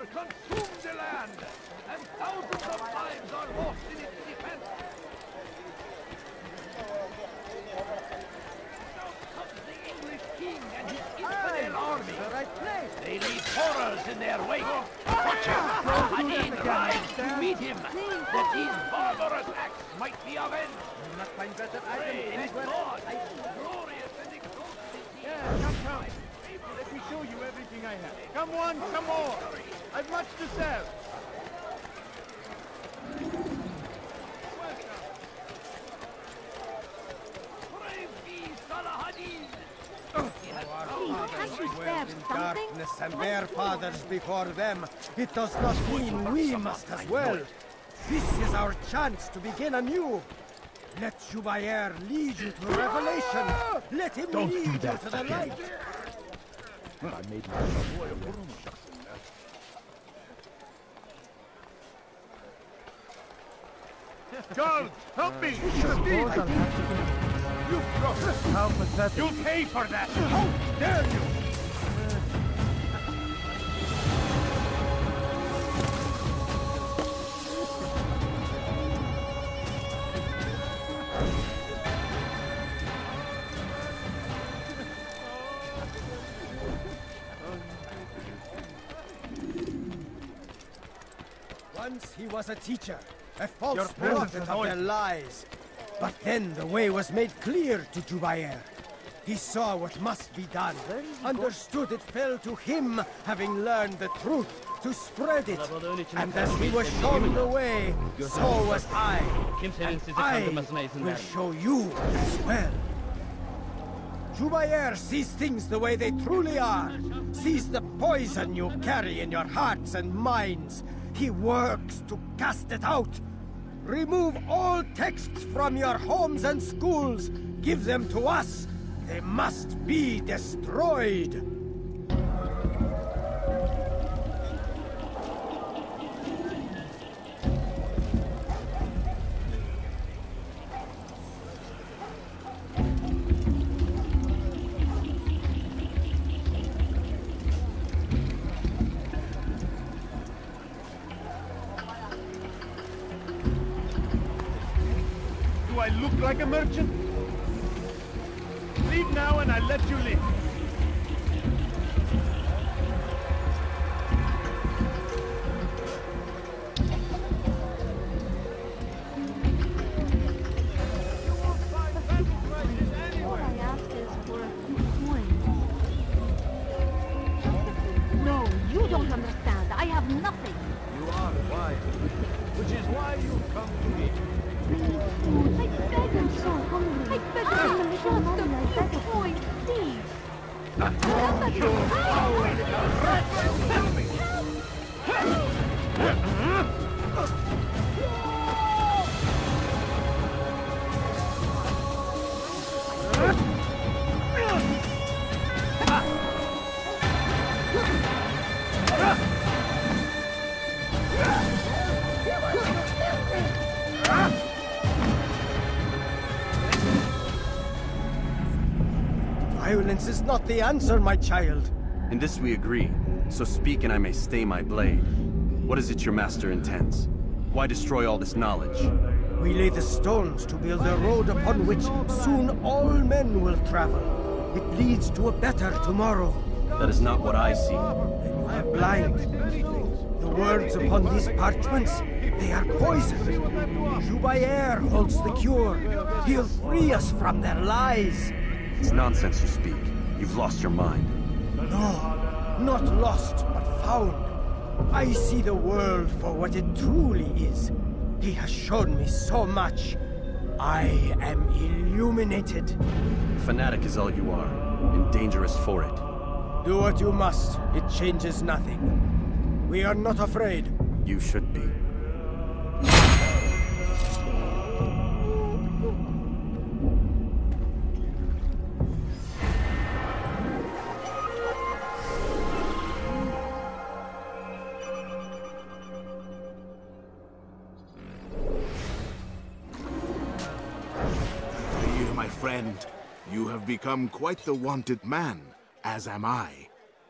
consume the land, and thousands of lives are lost in its defense. Now comes the English king and his infidel army. The right place. They leave horrors in their wake. Watch out! Hadin rides to meet him, that these barbarous acts might be avenged. You not find better Praise items anywhere God! else. Glorious and exalted is he. Yeah, come. Let me show you everything I have. Come on, some more. I've much to sell. Praise be Salahadin! Can't you stab something? Darkness and their fathers before them. It does not mean we must as well. This is our chance to begin anew. Let Jubair lead you to revelation. Let him lead you to the light. I made myself Guards, help me! You how pathetic. You'll pay for that! How dare you! Once he was a teacher, a false prophet of their lies. But then the way was made clear to Jubair. He saw what must be done, understood it fell to him, having learned the truth, to spread it. And as he was shown the way, so was I. And I will show you as well. Jubair sees things the way they truly are, sees the poison you carry in your hearts and minds. He works to cast it out. Remove all texts from your homes and schools. Give them to us. They must be destroyed. Do I look like a merchant? Leave now and I'll let you live. All I ask is for a few coins. No, you don't understand. I have nothing. You are wise, which is why you come to me. Please, I beg, I'm so hungry. I beg you, just a few coins, please. Violence is not the answer, my child. In this we agree, so speak and I may stay my blade. What is it your master intends? Why destroy all this knowledge? We lay the stones to build a road upon which soon all men will travel. It leads to a better tomorrow. That is not what I see. Then you are blind. The words upon these parchments, they are poison. Jubair holds the cure. He'll free us from their lies. It's nonsense you speak. You've lost your mind. No, not lost, but found. I see the world for what it truly is. He has shown me so much. I am illuminated. Fanatic is all you are, and dangerous for it. Do what you must. It changes nothing. We are not afraid. You should be. Dear my friend, you have become quite the wanted man, as am I.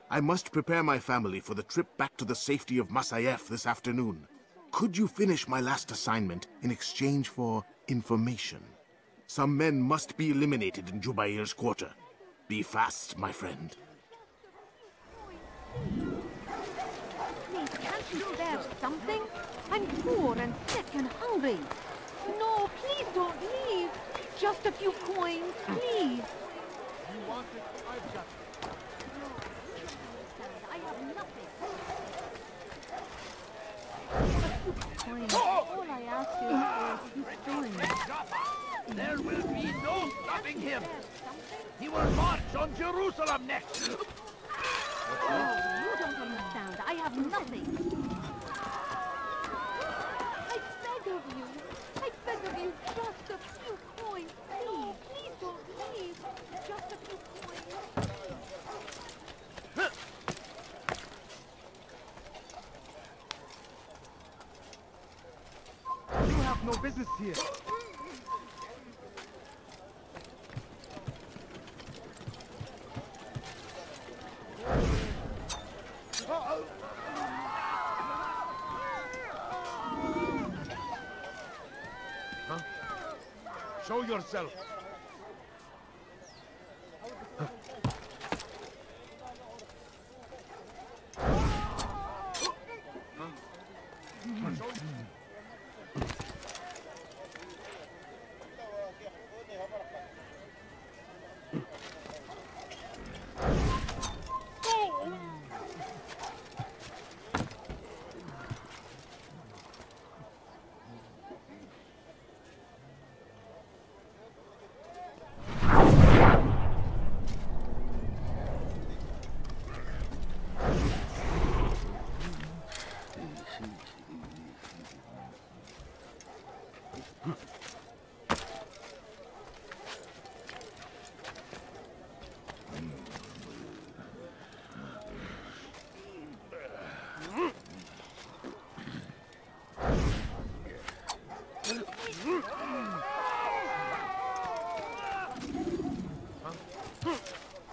I must prepare my family for the trip back to the safety of Masayef this afternoon. Could you finish my last assignment in exchange for information? Some men must be eliminated in Jubair's quarter. Be fast, my friend. Please, can't you spare something? I'm poor and sick and hungry. No, please don't leave. Just a few coins, please. You want it? I've got it. No, I have nothing. A few coins. All I ask is for a few coins. There will be no stopping him. He will march on Jerusalem next. Oh, you don't understand. I have nothing. I beg of you. I beg of you, just a few coins, please. Please don't leave. Just a few coins. You have no business here. Huh? Show yourself.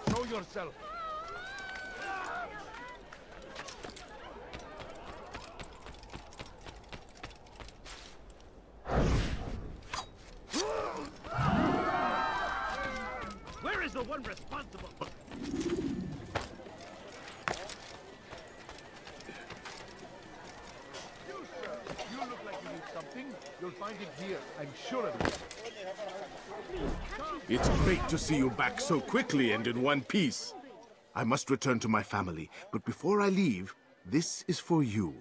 Show yourself. Where is the one responsible? You, sir. You look like you need something. You'll find it here. I'm sure of it. It's great to see you back so quickly and in one piece. I must return to my family, but before I leave, this is for you.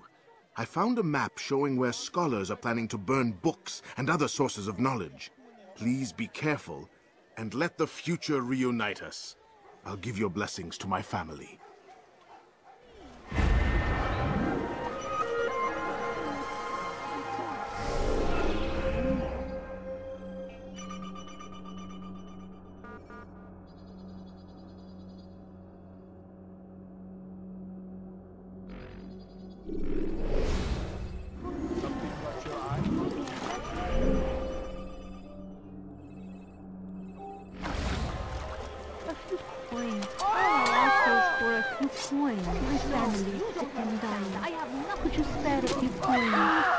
I found a map showing where scholars are planning to burn books and other sources of knowledge. Please be careful, and let the future reunite us. I'll give your blessings to my family. Something caught your eye? A few coins. All I ask is for a few coins. My family is sick and dying. I have nothing. Could you spare a few coins?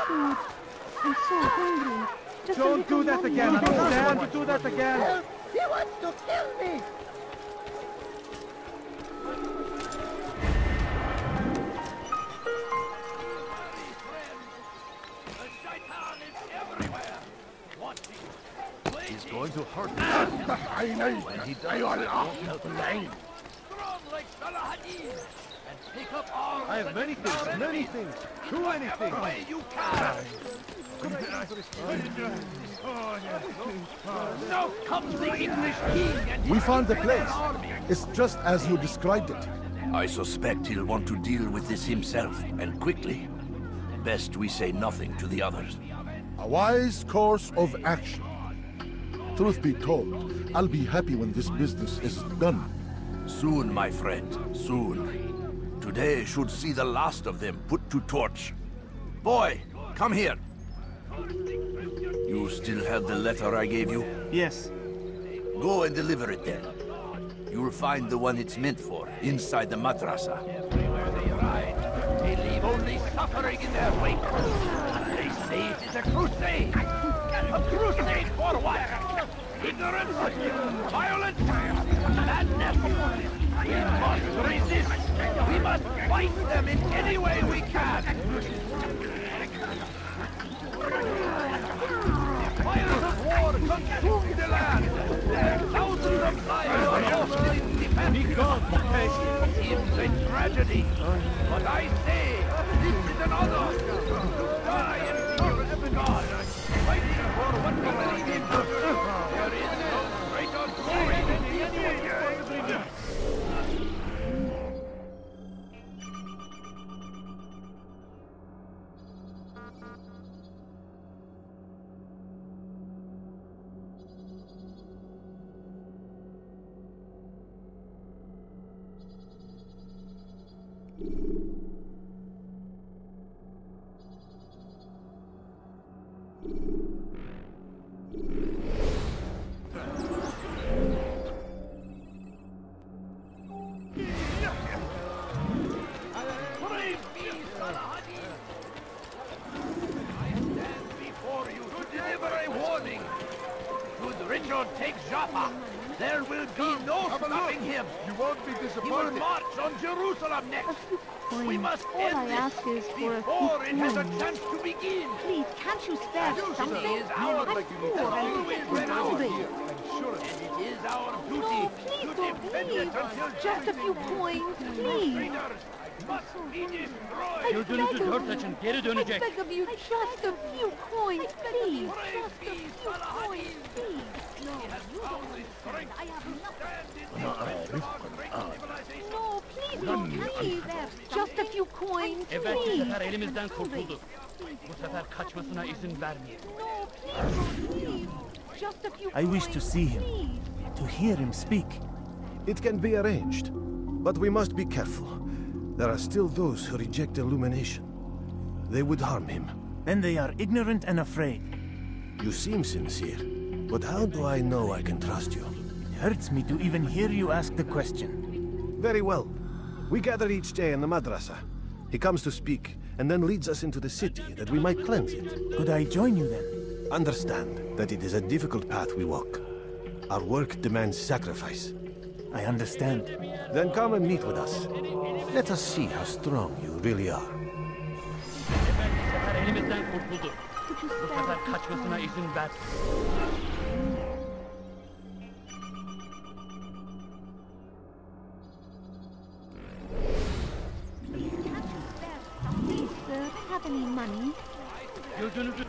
Food. I'm so hungry. Just a Don't little do that money. again. Understand? Don't do that again. He wants to kill me! The shaitan is everywhere. Watching. He's going to hurt me. When he does, strong like Salah Hadid. And take up arms. I have many things. Many things. Too many things. Way you can. Now comes the English king and We found the place. It's just as you described it. I suspect he'll want to deal with this himself, and quickly. Best we say nothing to the others. A wise course of action. Truth be told, I'll be happy when this business is done. Soon, my friend, soon. Today should see the last of them put to torch. Boy, come here. You still have the letter I gave you? Yes. Go and deliver it then. You'll find the one it's meant for, inside the madrasa. Everywhere they ride, they leave only suffering in their wake. They say it is a crusade. A crusade for what? Ignorance, violence, madness. We must resist. We must fight them in any way we can. Fires of war consume the land. Thousands of lives are lost in defense. Seems a tragedy, but I say this is an honor. To die in service of God, fighting for what we believe in. There is no greater glory than the Indian. Take Jaffa. There will be no stopping him. You won't be He will disappointed. march on Jerusalem next. We must All end I ask this is for a before it has a coin. chance to begin. Please, can't you spare something? It is our I'm poor and always this been ours. big. And it is our duty No, to please don't defend it leave. until Just a few coins, please. traitors must be destroyed. I beg of you. I beg of you, just a few coins, please. Just a few coins, please. He has found the strength I have to nothing. stand in defense of our great civilization. No, please don't leave. Just a few coins, Evet, bu please. sefer elimizden kurtuldu. Bu sefer kaçmasına izin vermeyelim. No, please don't leave. Just a few I wish to see him, please. to hear him speak. It can be arranged, but we must be careful. There are still those who reject illumination. They would harm him. Then they are ignorant and afraid. You seem sincere, but how do I know I can trust you? It hurts me to even hear you ask the question. Very well. We gather each day in the madrasa. He comes to speak, and then leads us into the city that we might cleanse it. Could I join you then? Understand that it is a difficult path we walk. Our work demands sacrifice. I understand. Then come and meet with us. Let us see how strong you really are. Evet, bu sefer elimizden kurtuldu. Bu sefer kaçmasına izin ver. Please, sir, have any money? Gözünüzü...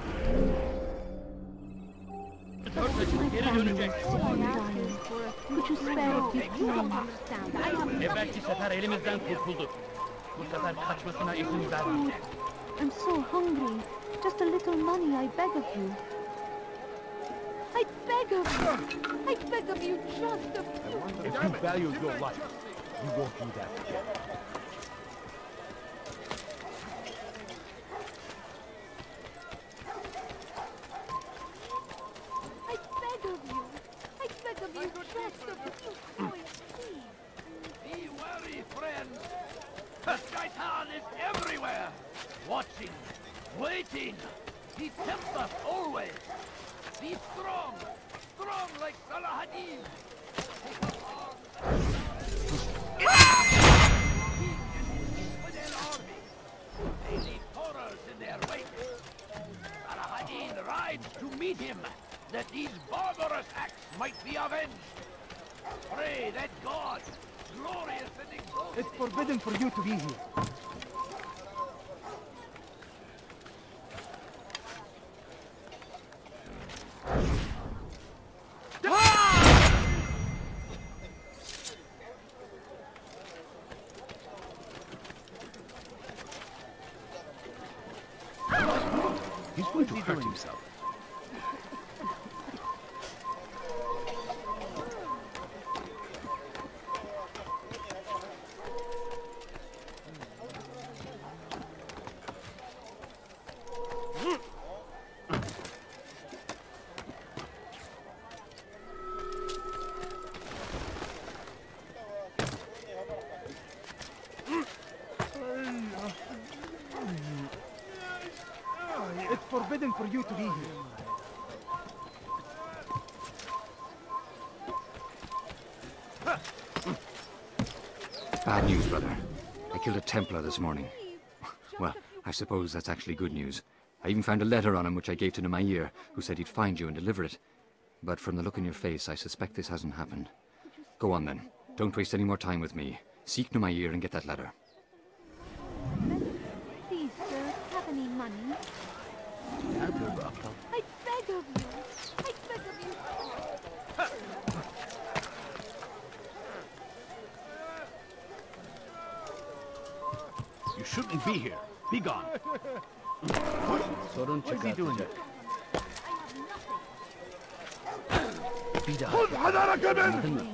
Dört açın, geri dönecek. All I ask is for a could you spare a few coins? I have Evvelki sefer elimizden kurtuldu. Bu sefer kaçmasına izin vermeyelim. I'm so hungry. Just a little money, I beg of you. I beg of you. I beg of you, just a few. If you value your life, you won't do that again. I beg of you. I beg of you, just a few coins, please. Be wary, friends. The Shaitan is everywhere. Watching, waiting. He tempts us always. Be strong. Strong like Salahadin. Take up arms. With an army. They leave horrors in their wake. Salahadin rides to meet him, that these barbarous acts might be avenged. Pray that God, glorious and exalted... It's forbidden for you to be here. He's going to hurt himself. forbidden for you to be here. Bad news, brother. I killed a Templar this morning. Well, I suppose that's actually good news. I even found a letter on him which I gave to Nemair, who said he'd find you and deliver it. But from the look in your face, I suspect this hasn't happened. Go on then. Don't waste any more time with me. Seek Nemair and get that letter. Please, sir, have any money? I beg of you. I beg of you. You shouldn't be here. Be gone. What is he doing? خذ حذرك منه!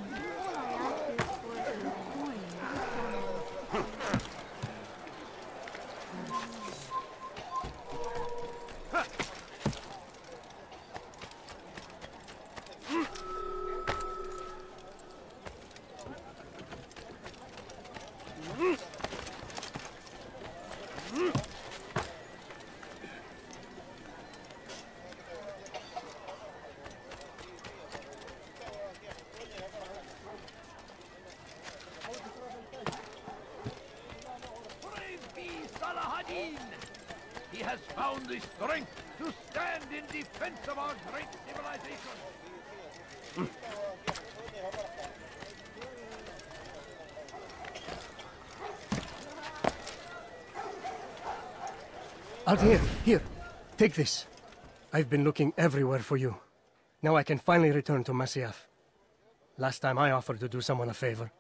He has found the strength to stand in defense of our great civilization. Altair, here. Take this. I've been looking everywhere for you. Now I can finally return to Masyaf. Last time I offered to do someone a favor.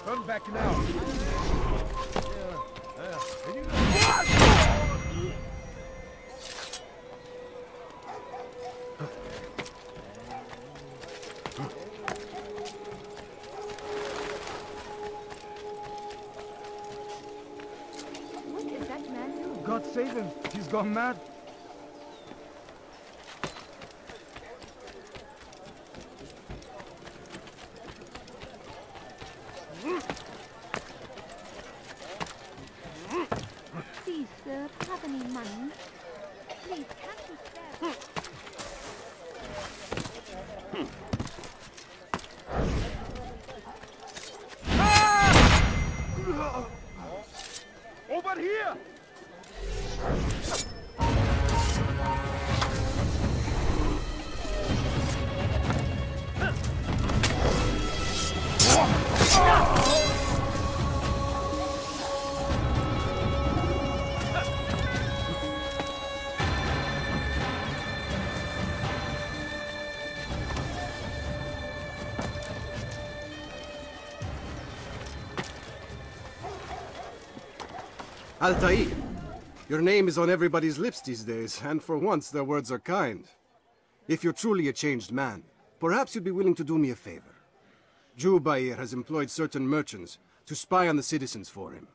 Come back now. What did that man do? God save him. He's gone mad. Please, sir, have any money? Please, can't you spare? Over here! Altair, your name is on everybody's lips these days, and for once their words are kind. If you're truly a changed man, perhaps you'd be willing to do me a favor. Jubair has employed certain merchants to spy on the citizens for him.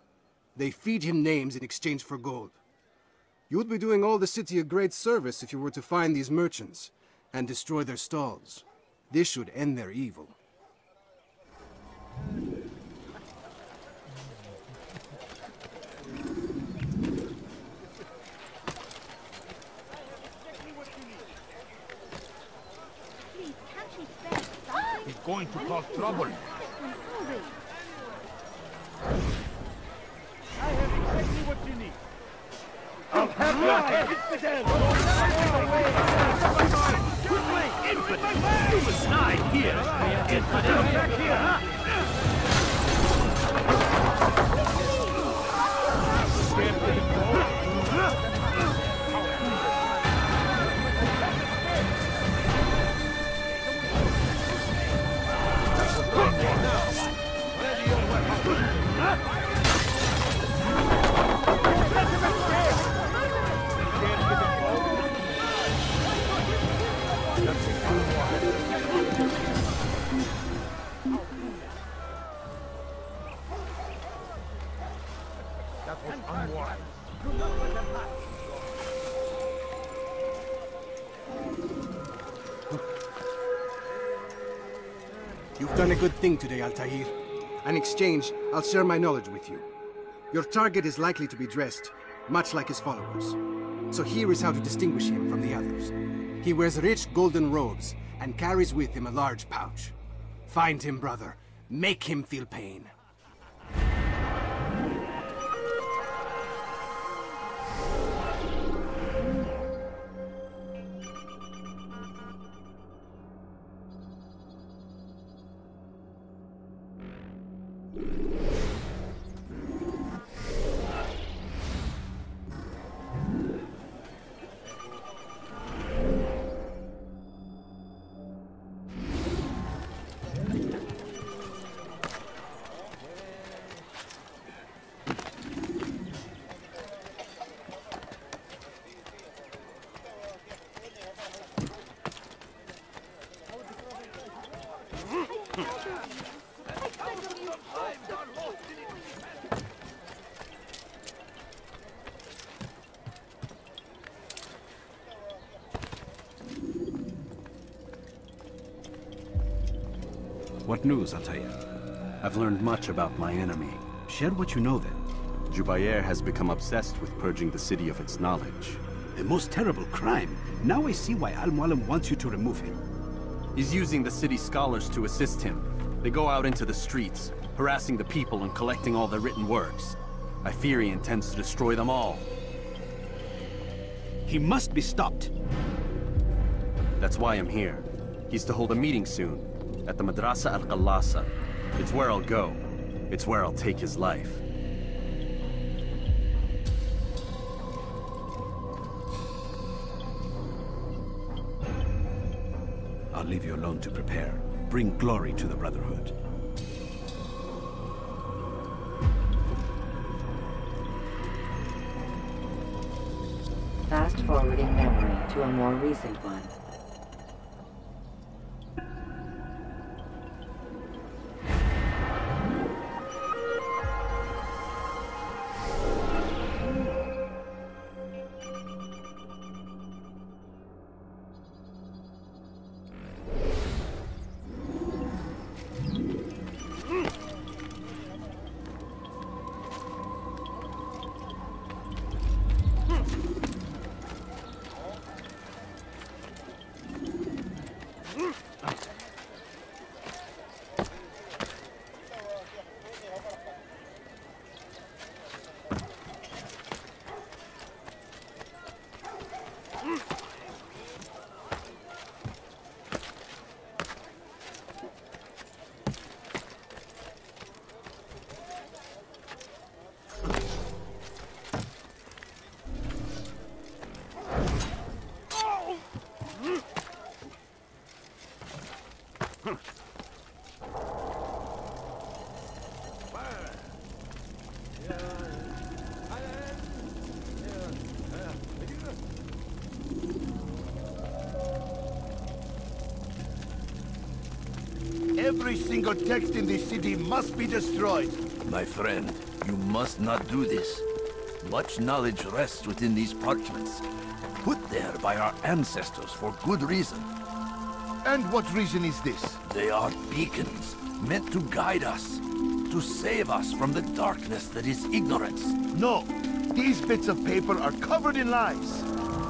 They feed him names in exchange for gold. You would be doing all the city a great service if you were to find these merchants and destroy their stalls. This should end their evil. He's going to cause trouble. I have exactly what you need. I'll have your head, infidel! Quickly, infidel! You must die here! Infidel, back here, huh? You've done a good thing today, Altair. In exchange, I'll share my knowledge with you. Your target is likely to be dressed, much like his followers. So here is how to distinguish him from the others. He wears rich golden robes and carries with him a large pouch. Find him, brother. Make him feel pain. What news, Altair? I've learned much about my enemy. Share what you know, then. Jubair has become obsessed with purging the city of its knowledge. A most terrible crime. Now I see why Al-Mualim wants you to remove him. He's using the city scholars to assist him. They go out into the streets, harassing the people and collecting all their written works. I fear he intends to destroy them all. He must be stopped. That's why I'm here. He's to hold a meeting soon, at the Madrasa al-Qallasa. It's where I'll go. It's where I'll take his life. I'll leave you alone to prepare. Bring glory to the Brotherhood. Fast-forwarding memory to a more recent one. Every single text in this city must be destroyed. My friend, you must not do this. Much knowledge rests within these parchments, put there by our ancestors for good reason. And what reason is this? They are beacons, meant to guide us, to save us from the darkness that is ignorance. No, these bits of paper are covered in lies.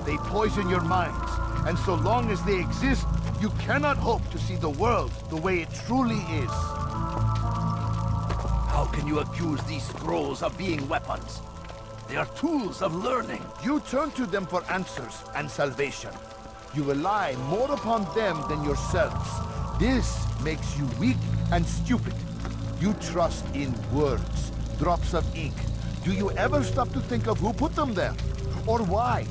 They poison your minds, and so long as they exist, you cannot hope to see the world the way it truly is. How can you accuse these scrolls of being weapons? They are tools of learning. You turn to them for answers and salvation. You rely more upon them than yourselves. This makes you weak and stupid. You trust in words, drops of ink. Do you ever stop to think of who put them there? Or why?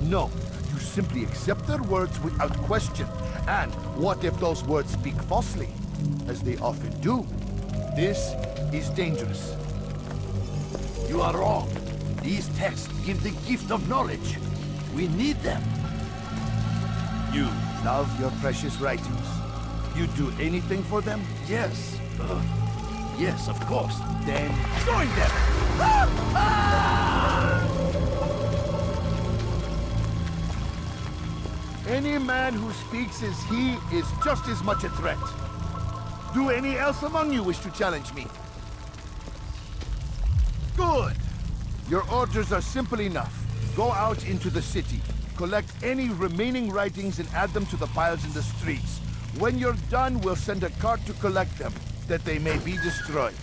No, you simply accept their words without question. And what if those words speak falsely? As they often do. This is dangerous. You are wrong. These texts give the gift of knowledge. We need them. You love your precious writings. You'd do anything for them? Yes. Yes, of course. Then join them! Any man who speaks as he is just as much a threat. Do any else among you wish to challenge me? Good! Your orders are simple enough. Go out into the city, collect any remaining writings and add them to the piles in the streets. When you're done, we'll send a cart to collect them, that they may be destroyed.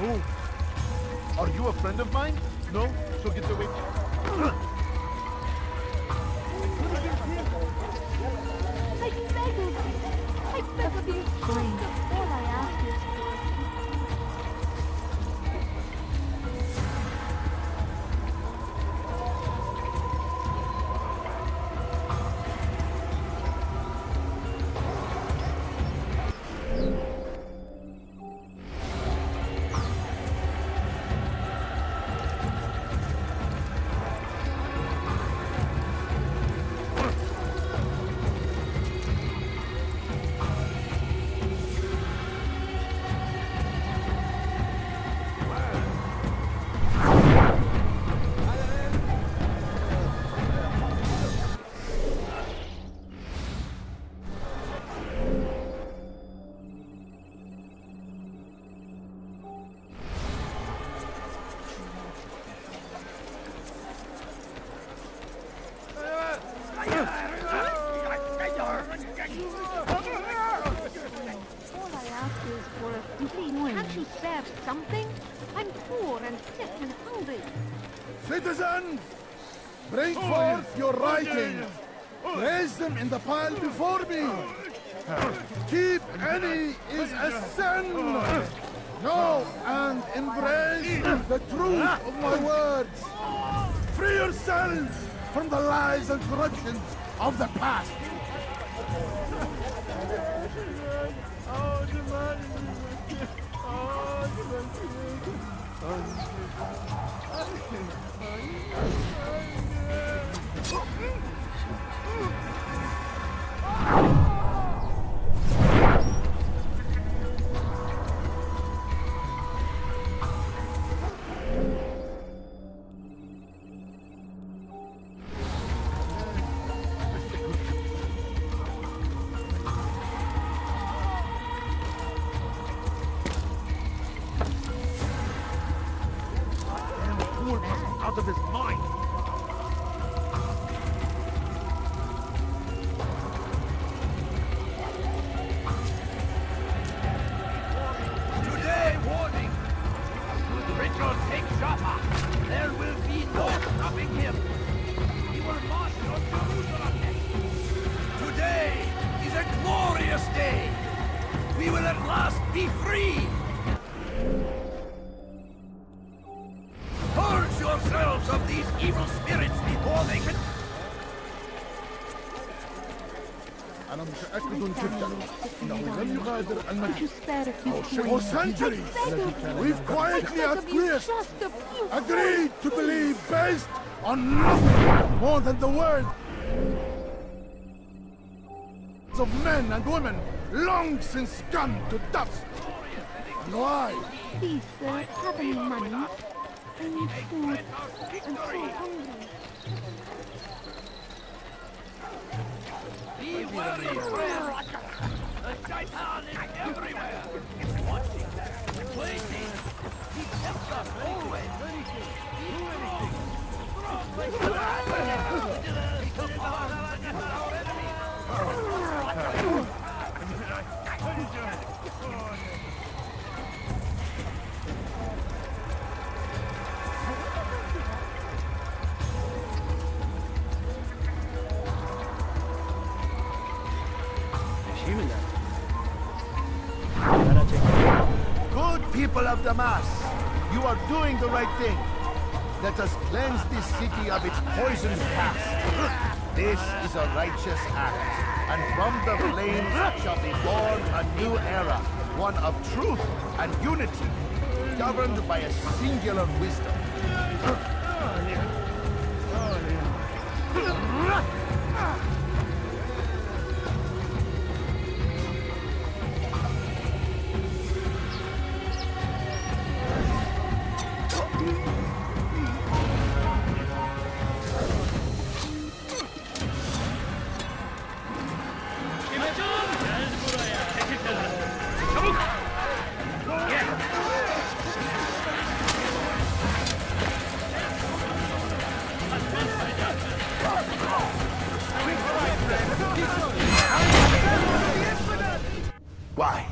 Who? Are you a friend of mine? No? So get away. I beg of you, please. All I ask is Can't you spare something? I'm poor and sick and hungry. Citizens, bring forth your writings. Place them in the pile before me. Keep any is a sin. Know and embrace the truth of my words. Free yourselves from the lies and corruptions of the past. Out of his mind! Today, warning! Richard takes Jaffa. There will be no stopping him. He will march on Jerusalem next. Today is a glorious day. We will at last be free. Purge yourselves of these evil spirits before they can... أنا متأكد جدا أنه لم يغادر المكان. For For centuries, we've quietly acquiesced, agreed to believe based on nothing more than the word of men and women long since gone to dust. And why? Please, sir, have any money? I need food. I'm so hungry. Be wary, friends! The shaitan is everywhere! Watching, waiting! He tempts us always! Be strong! People of Damas, you are doing the right thing. Let us cleanse this city of its poisoned past. This is a righteous act, and from the flames shall be born a new era, one of truth and unity, governed by a singular wisdom. Why?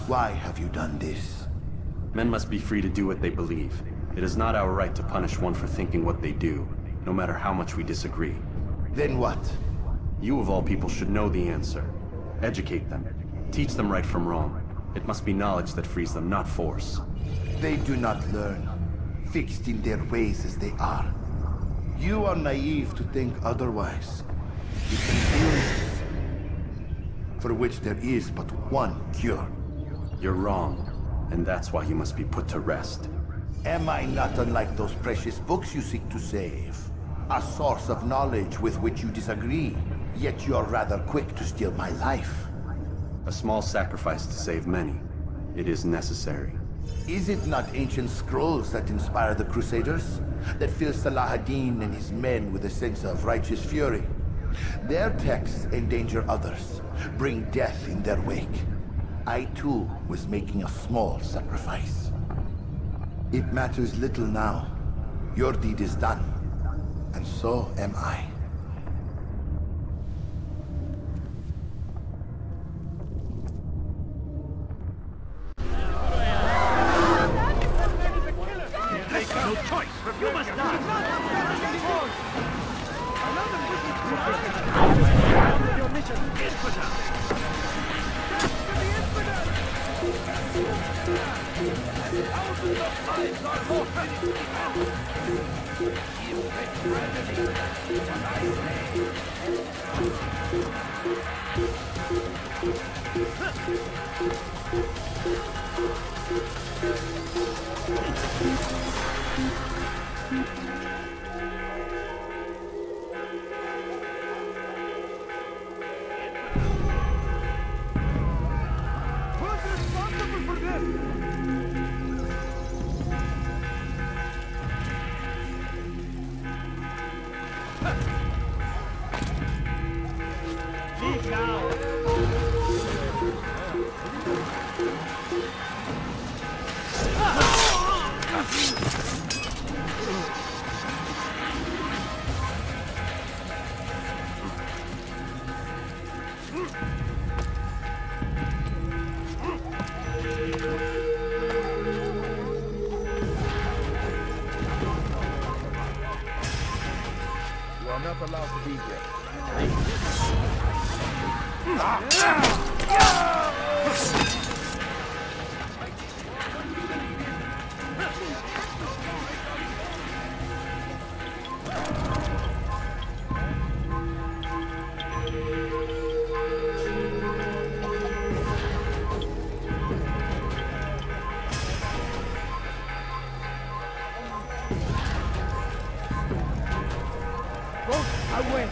Why have you done this? Men must be free to do what they believe. It is not our right to punish one for thinking what they do, no matter how much we disagree. Then what? You of all people should know the answer. Educate them. Teach them right from wrong. It must be knowledge that frees them, not force. They do not learn, fixed in their ways as they are. You are naive to think otherwise. It is illness, for which there is but one cure. You're wrong, and that's why you must be put to rest. Am I not unlike those precious books you seek to save? A source of knowledge with which you disagree, yet you're rather quick to steal my life. A small sacrifice to save many. It is necessary. Is it not ancient scrolls that inspire the Crusaders? That fill Salah ad-Din and his men with a sense of righteous fury? Their texts endanger others, bring death in their wake. I too was making a small sacrifice. It matters little now. Your deed is done, and so am I. No choice. You must die. Your mission. Infidel. Thousands of lives are lost in its behalf. Inflict tragedy, but Who's responsible for this? Leave now. You are not allowed to be here. Away!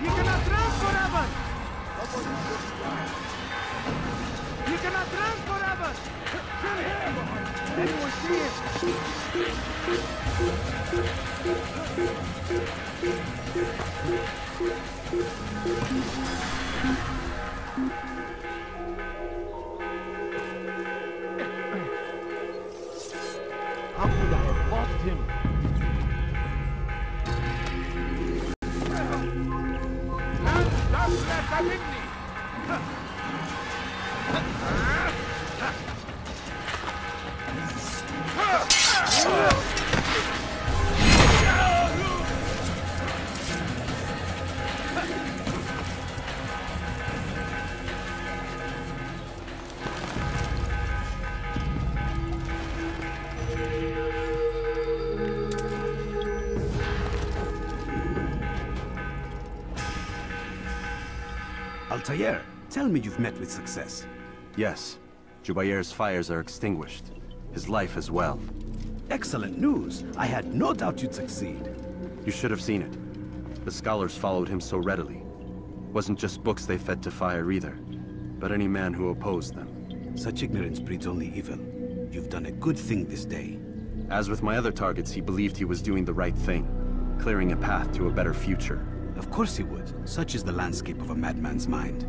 You cannot run forever! You cannot run forever! Kill him! Anyone see How could I have lost him? Altair, tell me you've met with success. Yes. Jubair's fires are extinguished. His life as well. Excellent news. I had no doubt you'd succeed. You should have seen it. The scholars followed him so readily. Wasn't just books they fed to fire either, but any man who opposed them. Such ignorance breeds only evil. You've done a good thing this day. As with my other targets, he believed he was doing the right thing, clearing a path to a better future. Of course he would. Such is the landscape of a madman's mind.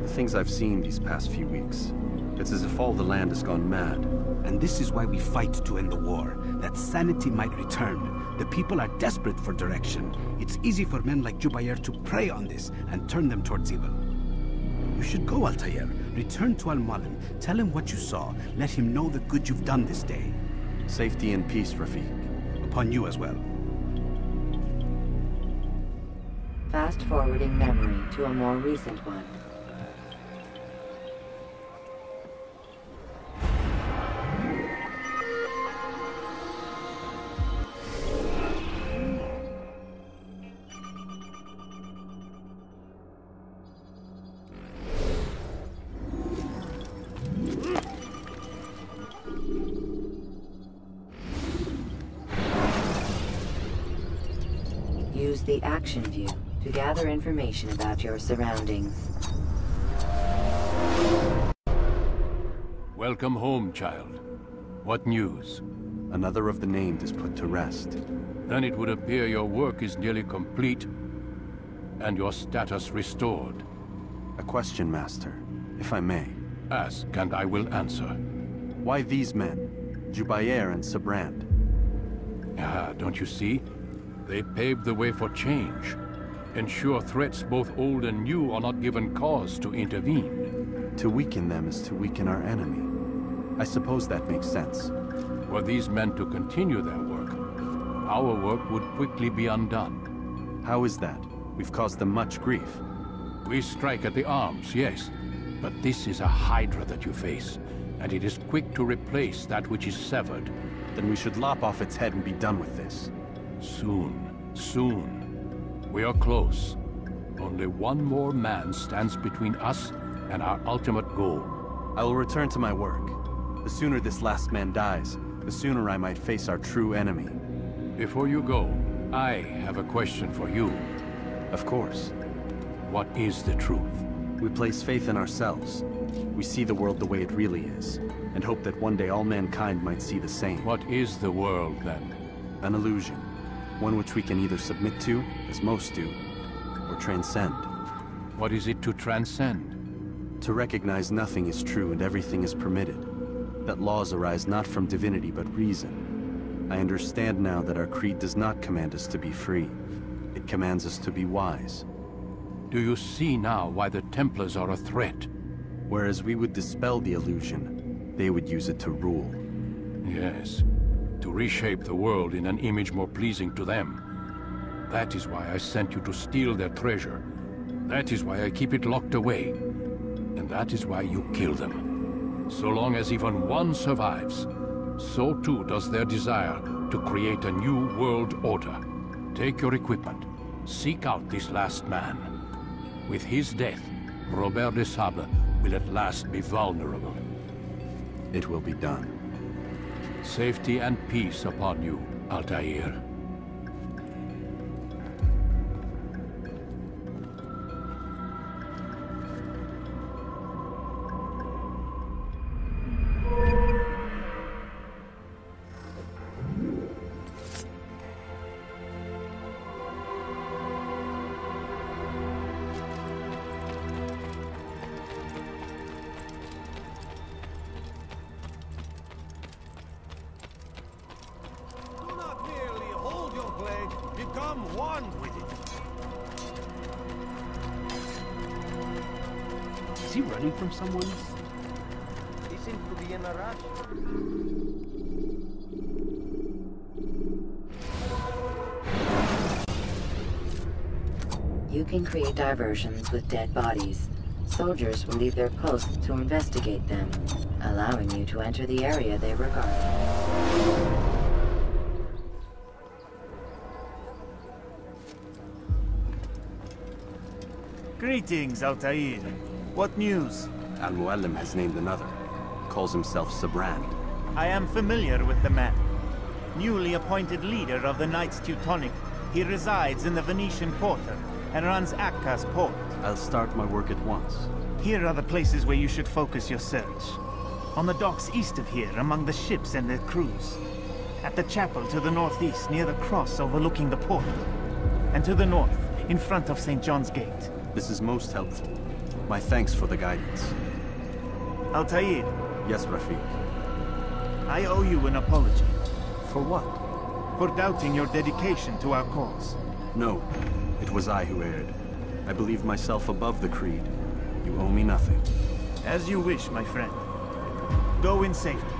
The things I've seen these past few weeks, it's as if all the land has gone mad. And this is why we fight to end the war, that sanity might return. The people are desperate for direction. It's easy for men like Jubair to prey on this and turn them towards evil. You should go, Altair. Return to Al-Mualim. Tell him what you saw. Let him know the good you've done this day. Safety and peace, Rafiq. Upon you as well. Fast-forwarding memory to a more recent one. Use the action view to gather information about your surroundings. Welcome home, child. What news? Another of the named is put to rest. Then it would appear your work is nearly complete, and your status restored. A question, Master, if I may. Ask, and I will answer. Why these men? Jubair and Sabrand? Ah, don't you see? They paved the way for change. Ensure threats both old and new are not given cause to intervene. To weaken them is to weaken our enemy. I suppose that makes sense. Were these men to continue their work, our work would quickly be undone. How is that? We've caused them much grief. We strike at the arms, yes. But this is a hydra that you face, and it is quick to replace that which is severed. Then we should lop off its head and be done with this. Soon, soon. We are close. Only one more man stands between us and our ultimate goal. I will return to my work. The sooner this last man dies, the sooner I might face our true enemy. Before you go, I have a question for you. Of course. What is the truth? We place faith in ourselves. We see the world the way it really is, and hope that one day all mankind might see the same. What is the world, then? An illusion. One which we can either submit to, as most do, or transcend. What is it to transcend? To recognize nothing is true and everything is permitted. That laws arise not from divinity but reason. I understand now that our creed does not command us to be free. It commands us to be wise. Do you see now why the Templars are a threat? Whereas we would dispel the illusion, they would use it to rule. Yes. To reshape the world in an image more pleasing to them. That is why I sent you to steal their treasure. That is why I keep it locked away. And that is why you kill them. So long as even one survives, so too does their desire to create a new world order. Take your equipment. Seek out this last man. With his death, Robert de Sable will at last be vulnerable. It will be done. Safety and peace upon you, Altair. Become one with it. Is he running from someone? He seems to be in a rush. You can create diversions with dead bodies. Soldiers will leave their posts to investigate them, allowing you to enter the area they regard. Greetings, Altair. What news? Al-Muallim has named another. Calls himself Sabrand. I am familiar with the man. Newly appointed leader of the Knights Teutonic, he resides in the Venetian Quarter and runs Akka's port. I'll start my work at once. Here are the places where you should focus your search. On the docks east of here, among the ships and their crews. At the chapel to the northeast, near the cross overlooking the port. And to the north, in front of St. John's Gate. This is most helpful. My thanks for the guidance. Altair. Yes, Rafiq. I owe you an apology. For what? For doubting your dedication to our cause. No, it was I who erred. I believed myself above the creed. You owe me nothing. As you wish, my friend. Go in safety.